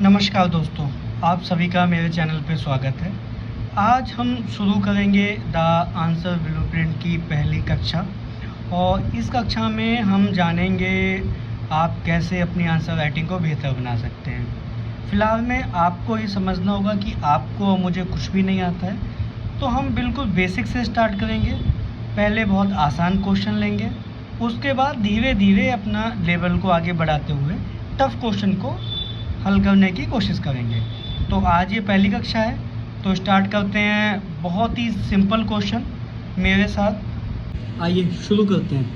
नमस्कार दोस्तों, आप सभी का मेरे चैनल पे स्वागत है। आज हम शुरू करेंगे द आंसर ब्लूप्रिंट की पहली कक्षा और इस कक्षा में हम जानेंगे आप कैसे अपनी आंसर राइटिंग को बेहतर बना सकते हैं। फ़िलहाल में आपको ये समझना होगा कि आपको और मुझे कुछ भी नहीं आता है, तो हम बिल्कुल बेसिक से स्टार्ट करेंगे। पहले बहुत आसान क्वेश्चन लेंगे, उसके बाद धीरे धीरे अपना लेवल को आगे बढ़ाते हुए टफ़ क्वेश्चन को हल करने की कोशिश करेंगे। तो आज ये पहली कक्षा है, तो स्टार्ट करते हैं बहुत ही सिंपल क्वेश्चन मेरे साथ। आइए शुरू करते हैं।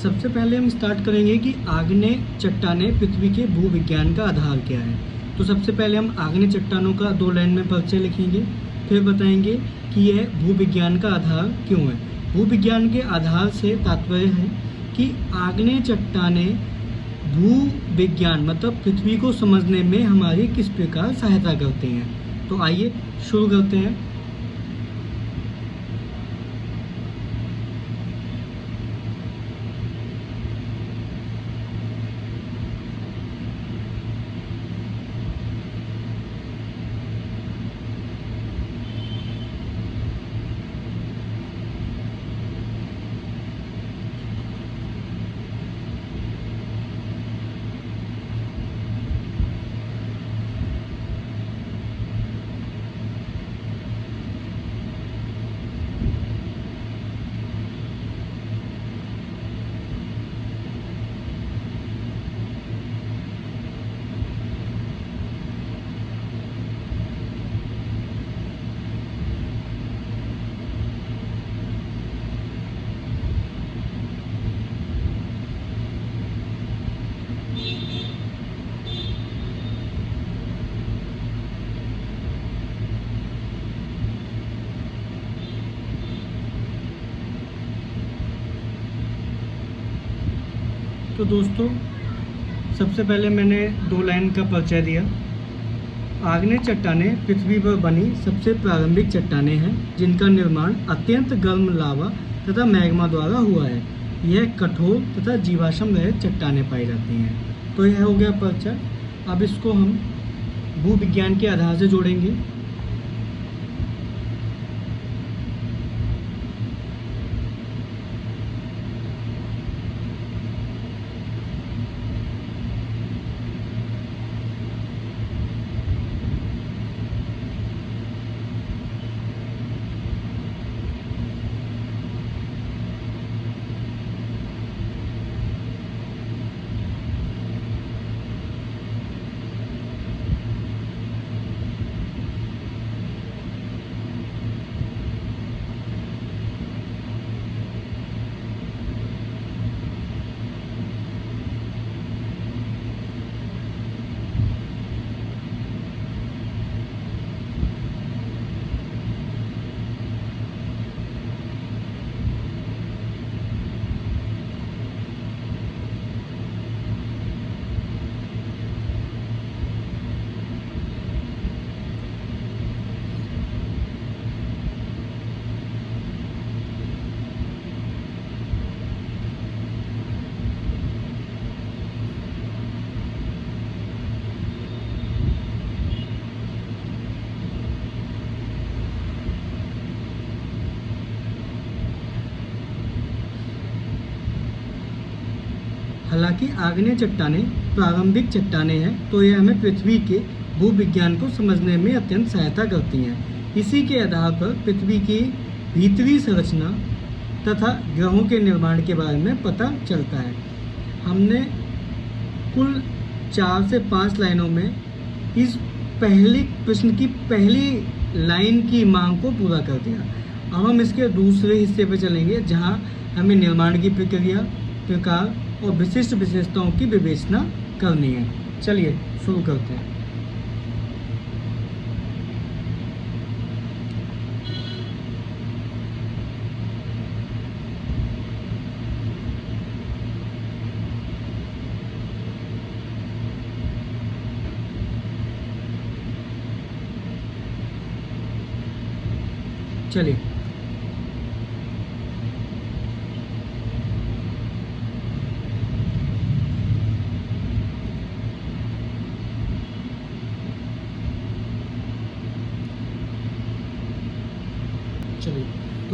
सबसे पहले हम स्टार्ट करेंगे कि आग्नेय चट्टानें पृथ्वी के भूविज्ञान का आधार क्या है। तो सबसे पहले हम आग्नेय चट्टानों का 2 लाइन में परिचय लिखेंगे, फिर बताएंगे कि यह भूविज्ञान का आधार क्यों है। भूविज्ञान के आधार से तात्पर्य है कि आग्नेय चट्टानें भूविज्ञान मतलब पृथ्वी को समझने में हमारी किस प्रकार सहायता करती हैं। तो आइए शुरू करते हैं। तो दोस्तों, सबसे पहले मैंने 2 लाइन का परिचय दिया। आग्नेय चट्टानें पृथ्वी पर बनी सबसे प्रारंभिक चट्टानें हैं जिनका निर्माण अत्यंत गर्म लावा तथा मैग्मा द्वारा हुआ है। यह कठोर तथा जीवाश्म रहित चट्टानें पाई जाती हैं। तो यह हो गया परिचय। अब इसको हम भूविज्ञान के आधार से जोड़ेंगे। हालांकि आग्नेय चट्टानें प्रारंभिक चट्टानें हैं, तो यह हमें पृथ्वी के भूविज्ञान को समझने में अत्यंत सहायता करती हैं। इसी के आधार पर पृथ्वी की भीतरी संरचना तथा ग्रहों के निर्माण के बारे में पता चलता है। हमने कुल 4 से 5 लाइनों में इस पहले प्रश्न की पहली लाइन की मांग को पूरा कर दिया। अब हम इसके दूसरे हिस्से पर चलेंगे, जहां हमें निर्माण की प्रक्रिया, प्रकार और विशिष्ट विशेषताओं की विवेचना करनी है। चलिए शुरू करते हैं। चलिए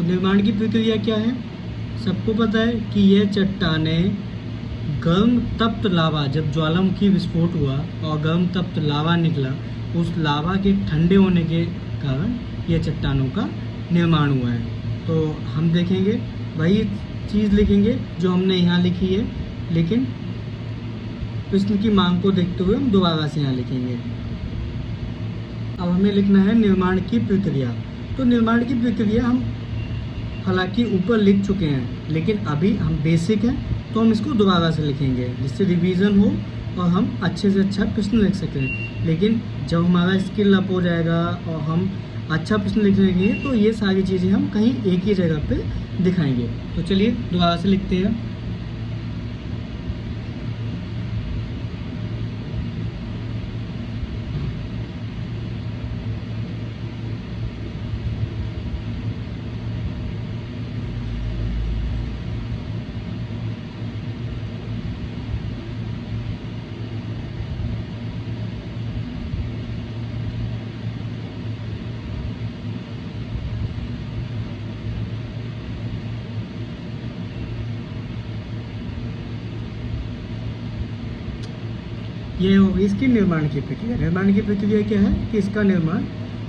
निर्माण की प्रक्रिया क्या है? सबको पता है कि यह चट्टानें गर्म तप्त लावा, जब ज्वालामुखी विस्फोट हुआ और गर्म तप्त लावा निकला, उस लावा के ठंडे होने के कारण यह चट्टानों का निर्माण हुआ है। तो हम देखेंगे वही चीज़ लिखेंगे जो हमने यहाँ लिखी है, लेकिन प्रश्न की मांग को देखते हुए हम दोबारा से यहाँ लिखेंगे। अब हमें लिखना है निर्माण की प्रक्रिया। तो निर्माण की प्रक्रिया हम हालांकि ऊपर लिख चुके हैं, लेकिन अभी हम बेसिक हैं तो हम इसको दोबारा से लिखेंगे जिससे रिवीजन हो और हम अच्छे से अच्छा प्रश्न लिख सकें। लेकिन जब हमारा स्किल अप हो जाएगा और हम अच्छा प्रश्न लिख लेंगे तो ये सारी चीज़ें हम कहीं एक ही जगह पे दिखाएंगे। तो चलिए दोबारा से लिखते हैं। ये होगी इसकी निर्माण की प्रक्रिया। निर्माण की प्रक्रिया क्या है कि इसका निर्माण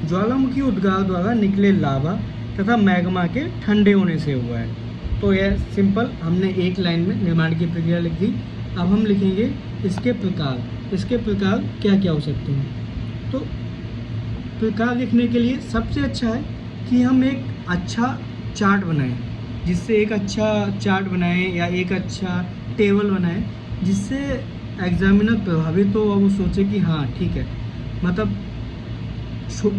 ज्वालामुखी उद्गार द्वारा निकले लावा तथा मैग्मा के ठंडे होने से हुआ है। तो यह सिंपल हमने एक लाइन में निर्माण की प्रक्रिया लिख दी। अब हम लिखेंगे इसके प्रकार। इसके प्रकार क्या क्या हो सकते हैं? तो प्रकार लिखने के लिए सबसे अच्छा है कि हम एक अच्छा चार्ट बनाएं, जिससे एक अच्छा चार्ट बनाएं या एक अच्छा टेबल बनाएं जिससे एग्जामिनर प्रभावित हो और वो सोचे कि हाँ ठीक है, मतलब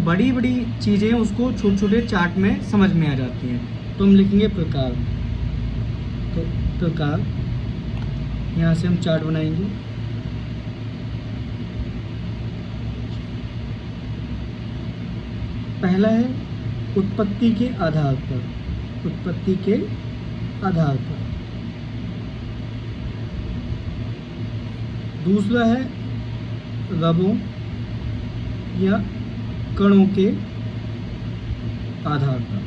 बड़ी बड़ी चीज़ें उसको छोटे छोटे चार्ट में समझ में आ जाती हैं। तो हम लिखेंगे प्रकार। तो प्रकार, यहाँ से हम चार्ट बनाएंगे। पहला है उत्पत्ति के आधार पर। उत्पत्ति के आधार पर। दूसरा है रबों या कणों के आधार पर।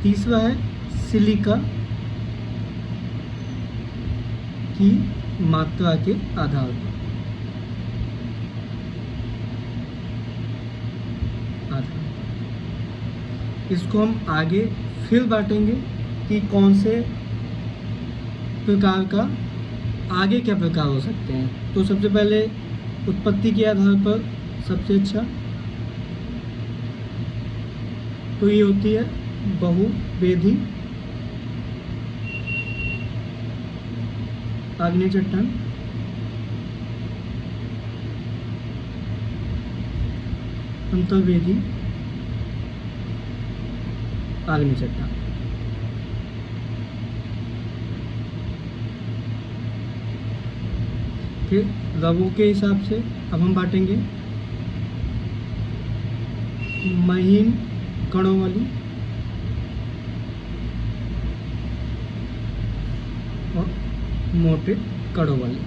तीसरा है सिलिका की मात्रा के आधार पर। इसको हम आगे फिर बांटेंगे कि कौन से प्रकार का आगे क्या प्रकार हो सकते हैं। तो सबसे पहले उत्पत्ति के आधार पर सबसे अच्छा तो ये होती है बहुवेदी आग्नेय चट्टान। अंतर्वेदी आग्नेय चट्टान। फिर रवों के हिसाब से अब हम बांटेंगे महीन कणों वाली और मोटे कणों वाली।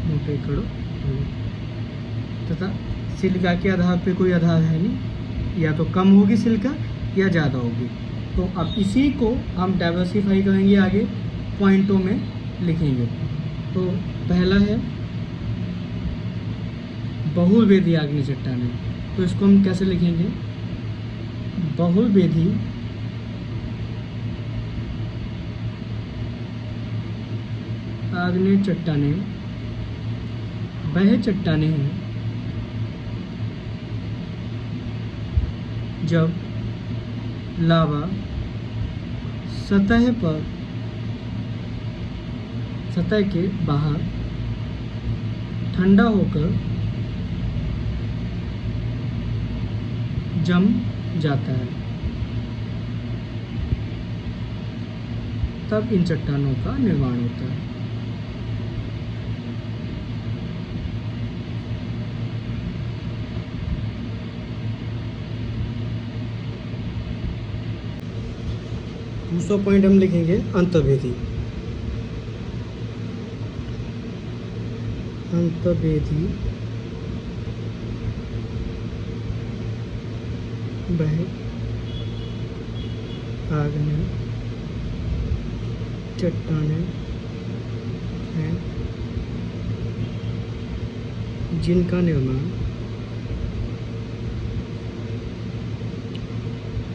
मोटे कणों तथा सिलिका के आधार पे कोई आधार है नहीं, या तो कम होगी सिलिका या ज़्यादा होगी। तो अब इसी को हम डाइवर्सिफाई करेंगे, आगे पॉइंटों में लिखेंगे। तो पहला है बहुवेदी आग्नेय चट्टानें। तो इसको हम कैसे लिखेंगे? बहुवेदी आग्नेय चट्टानें वह चट्टानें हैं जब लावा सतह के बाहर ठंडा होकर जम जाता है, तब इन चट्टानों का निर्माण होता है। दूसरा पॉइंट हम लिखेंगे अंतर्वेदी। अंतर्वेदी वह आग्नेय चट्टानें हैं जिनका निर्माण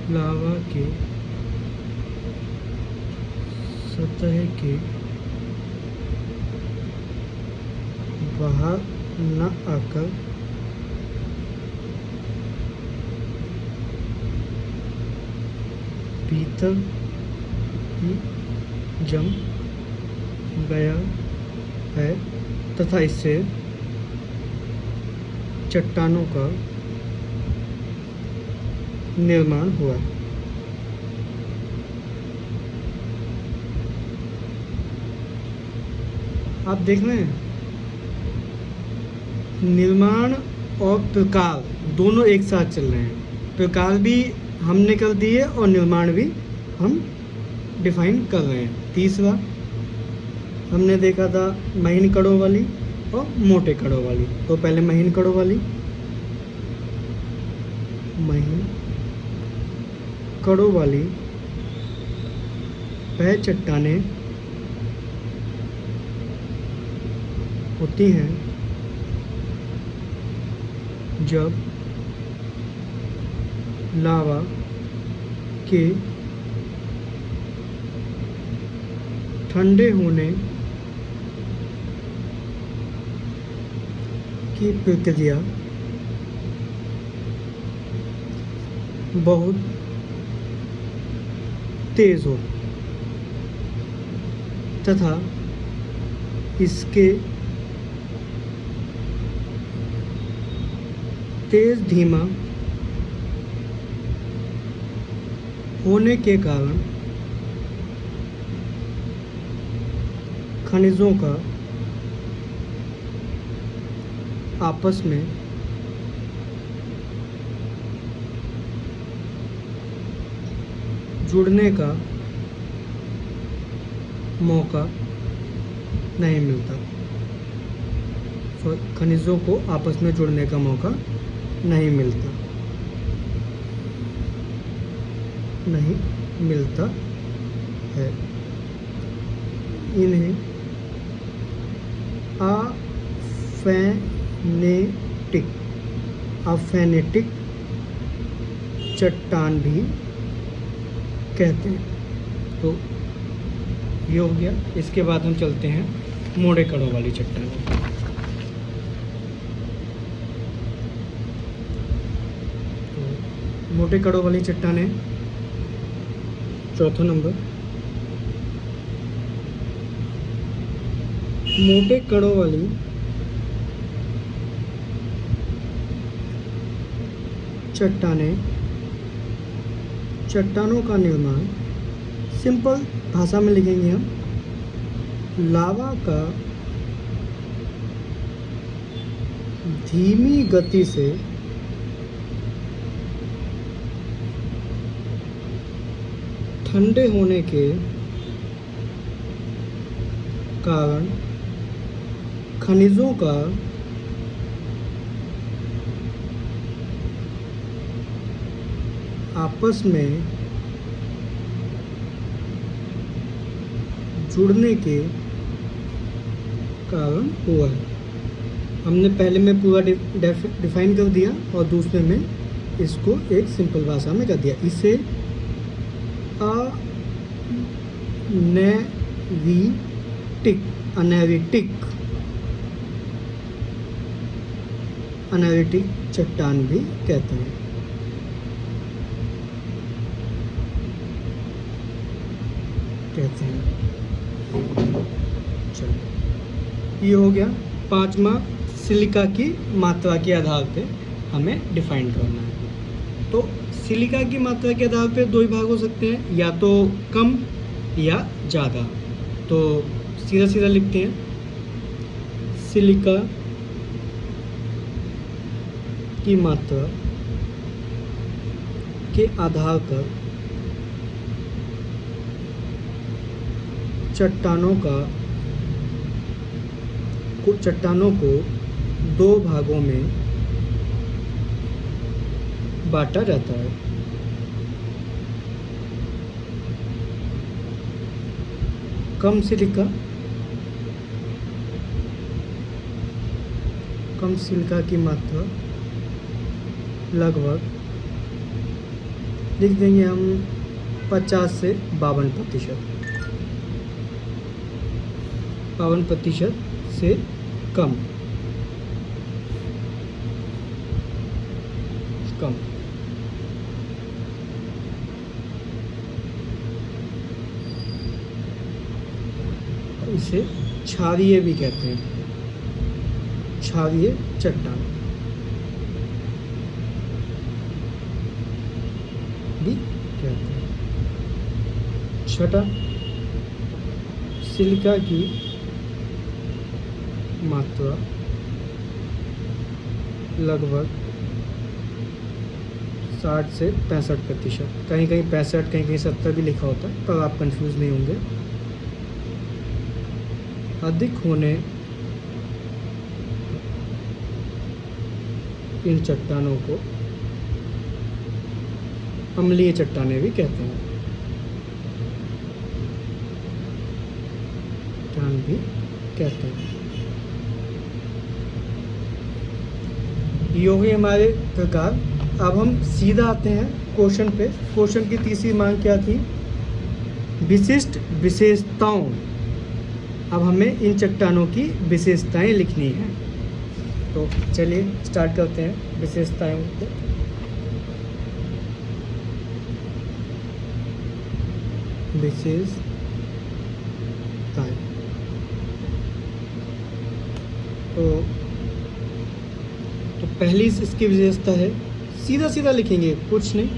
लावा के सतह के बाहर न आकर भीतर ही जम गया है तथा इससे चट्टानों का निर्माण हुआ। आप देख रहे हैं, निर्माण और प्रकार दोनों एक साथ चल रहे हैं। प्रकार भी हमने कर दिए और निर्माण भी हम डिफाइन कर रहे हैं। तीसरा हमने देखा था महीन कड़ों वाली और मोटे कड़ों वाली। तो पहले महीन कड़ों वाली, महीन कड़ों वाली वह चट्टानें होती हैं जब लावा के ठंडे होने की प्रक्रिया बहुत तेज हो तथा इसके तेज धीमा होने के कारण खनिजों का आपस में जुड़ने का मौका नहीं मिलता। खनिजों को आपस में जुड़ने का मौका नहीं मिलता है। इन्हें अफेनेटिक चट्टान भी कहते हैं। तो ये हो गया। इसके बाद हम चलते हैं मोटे कणों वाली चट्टान। तो मोटे कणों वाली चट्टानें, चौथा नंबर, मोटे कणों वाली चट्टानों का निर्माण सिंपल भाषा में लिखेंगे हम, लावा का धीमी गति से ठंडे होने के कारण खनिजों का आपस में जुड़ने के कारण हुआ है। हमने पहले में पूरा डिफाइन कर दिया और दूसरे में इसको एक सिंपल भाषा में कर दिया। इसे अनैरिटिक चट्टान भी कहते हैं। चलो, ये हो गया। पांचवा, सिलिका की मात्रा के आधार पे हमें डिफाइन करना है। तो सिलिका की मात्रा के आधार पे दो ही भाग हो सकते हैं, या तो कम या ज़्यादा। तो सीधा सीधा लिखते हैं, सिलिका की मात्रा के आधार पर चट्टानों को दो भागों में बांटा जाता है। कम सिलिका की मात्रा लगभग लिख देंगे हम 50 से 52% से कम। इसे क्षारीय भी कहते हैं, क्षारीय चट्टान भी कहते हैं। छठा, सिलिका की मात्रा लगभग 60 से 65%, कहीं कहीं 65, कहीं कहीं 70 भी लिखा होता है, पर आप कंफ्यूज नहीं होंगे। अधिक होने इन चट्टानों को अम्लीय चट्टानें भी कहते हैं, ये हो गए हमारे प्रकार। अब हम सीधा आते हैं क्वेश्चन पे। क्वेश्चन की तीसरी मांग क्या थी? विशिष्ट विशेषताओं। अब हमें इन चट्टानों की विशेषताएं लिखनी है, तो चलिए स्टार्ट करते हैं विशेषताओं को। विशेषताएं, तो पहली इसकी विशेषता है, सीधा सीधा लिखेंगे, कुछ नहीं।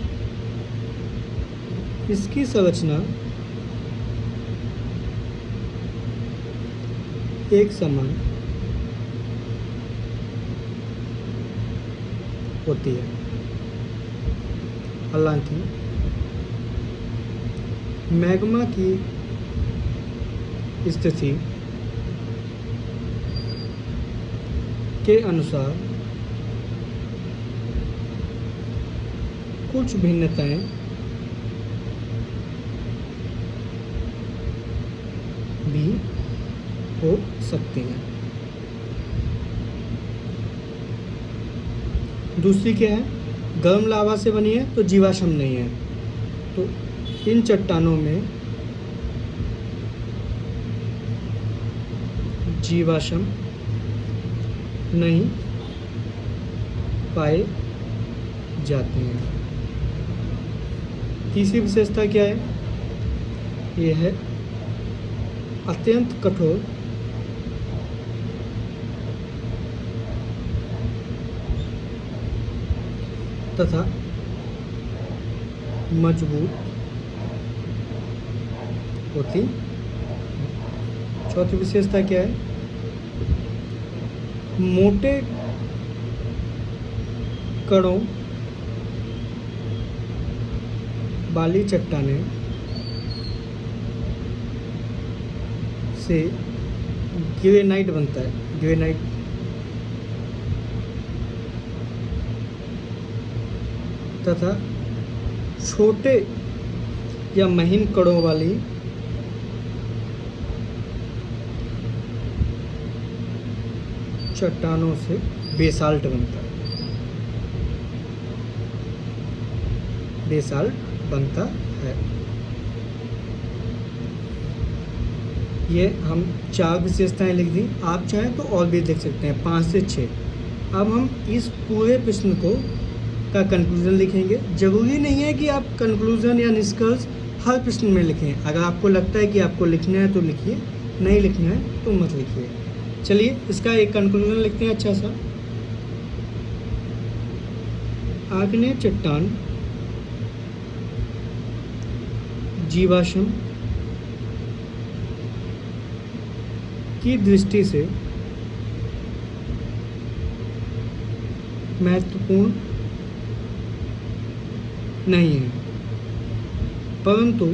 इसकी संरचना एक समान होती है, हालांकि मैग्मा की स्थिति के अनुसार कुछ भिन्नताएं भी हो सकती हैं। दूसरी क्या है? गर्म लावा से बनी है तो जीवाश्म नहीं है, तो इन चट्टानों में जीवाश्म नहीं पाए जाते हैं। तीसरी विशेषता क्या है? यह है अत्यंत कठोर तथा मजबूत होती। चौथी विशेषता क्या है? मोटे कणों वाली चट्टानें से ग्रेनाइट बनता है, ग्रेनाइट। तथा छोटे या महीन कणों वाली चट्टानों से बेसाल्ट बनता है, बेसाल्ट बनता है। ये हम 4 विशेषताएं लिख दी, आप चाहें तो और भी लिख सकते हैं, 5 से 6। अब हम इस पूरे प्रश्न को का कंक्लूजन लिखेंगे। जरूरी नहीं है कि आप कंक्लूजन या निष्कर्ष हर प्रश्न में लिखें। अगर आपको लगता है कि आपको लिखना है तो लिखिए, नहीं लिखना है तो मत लिखिए। चलिए इसका एक कंक्लूजन लिखते हैं अच्छा सा। आग्नेय चट्टान जीवाश्म की दृष्टि से महत्वपूर्ण नहीं है, परंतु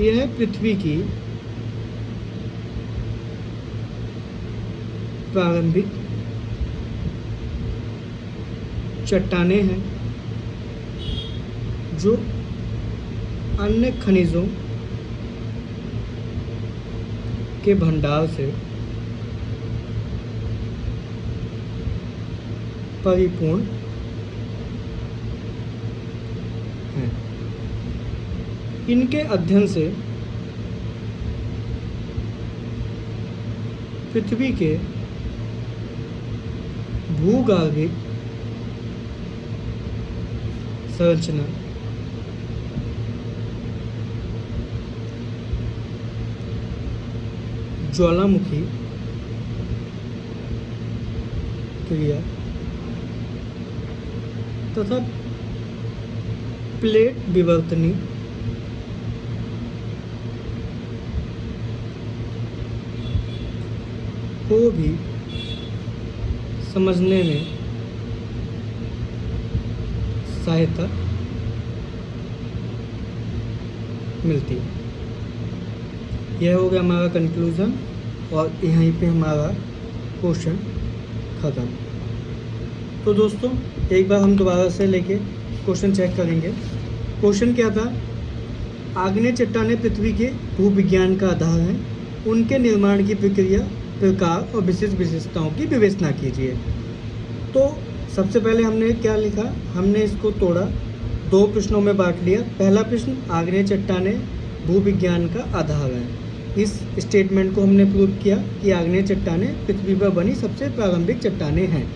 यह पृथ्वी की प्रारंभिक चट्टानें हैं जो अन्य खनिजों के भंडार से परिपूर्ण हैं। इनके अध्ययन से पृथ्वी के भूगर्भिक संरचना, ज्वालामुखी क्रिया तथा प्लेट विवर्तनी को भी समझने में सहायता मिलती है। यह हो गया हमारा कंक्लूजन और यहीं पे हमारा क्वेश्चन ख़त्म। तो दोस्तों एक बार हम दोबारा से लेके क्वेश्चन चेक करेंगे। क्वेश्चन क्या था? आग्नेय चट्टानें पृथ्वी के भूविज्ञान का आधार हैं। उनके निर्माण की प्रक्रिया, प्रकार और विशेष विशेषताओं की विवेचना कीजिए। तो सबसे पहले हमने क्या लिखा? हमने इसको तोड़ा, 2 प्रश्नों में बांट लिया। पहला प्रश्न, आग्नेय चट्टानें भूविज्ञान का आधार है। इस स्टेटमेंट को हमने प्रूव किया कि आग्नेय चट्टानें पृथ्वी पर बनी सबसे प्रारंभिक चट्टानें हैं,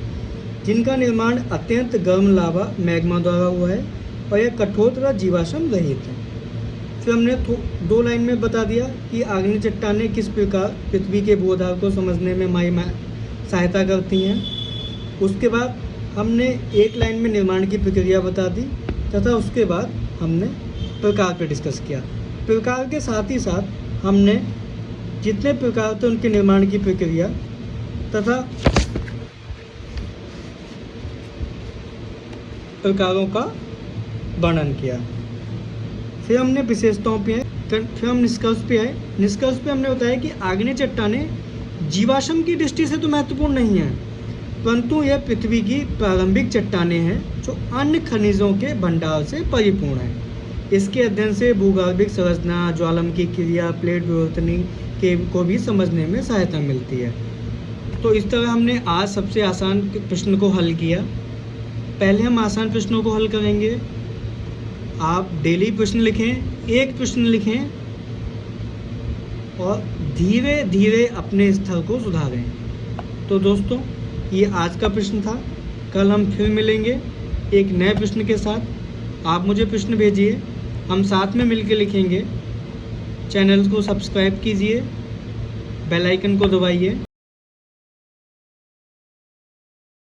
जिनका निर्माण अत्यंत गर्म लावा मैग्मा द्वारा हुआ है और यह कठोर तथा जीवाश्म रहित है। फिर हमने 2 लाइन में बता दिया कि आग्नेय चट्टानें किस प्रकार पृथ्वी के भूआधार को समझने में सहायता करती हैं। उसके बाद हमने 1 लाइन में निर्माण की प्रक्रिया बता दी तथा उसके बाद हमने प्रकार पर डिस्कस किया। प्रकार के साथ ही साथ हमने जितने प्रकार थे उनके निर्माण की प्रक्रिया तथा प्रकारों का वर्णन किया। फिर हमने विशेषताओं पे फिर हम निष्कर्ष पे आए। निष्कर्ष पे हमने बताया कि आग्नेय चट्टानें जीवाश्म की दृष्टि से तो महत्वपूर्ण नहीं है, परंतु यह पृथ्वी की प्रारंभिक चट्टानें हैं जो अन्य खनिजों के भंडार से परिपूर्ण हैं। इसके अध्ययन से भूगर्भिक संरचना, ज्वालामुखी क्रिया, प्लेट विवर्तनी के को भी समझने में सहायता मिलती है। तो इस तरह हमने आज सबसे आसान प्रश्न को हल किया। पहले हम आसान प्रश्नों को हल करेंगे। आप डेली प्रश्न लिखें, 1 प्रश्न लिखें और धीरे धीरे अपने स्तर को सुधारें। तो दोस्तों ये आज का प्रश्न था। कल हम फिर मिलेंगे एक नए प्रश्न के साथ। आप मुझे प्रश्न भेजिए, हम साथ में मिलकर लिखेंगे। चैनल को सब्सक्राइब कीजिए, बेल आइकन को दबाइए।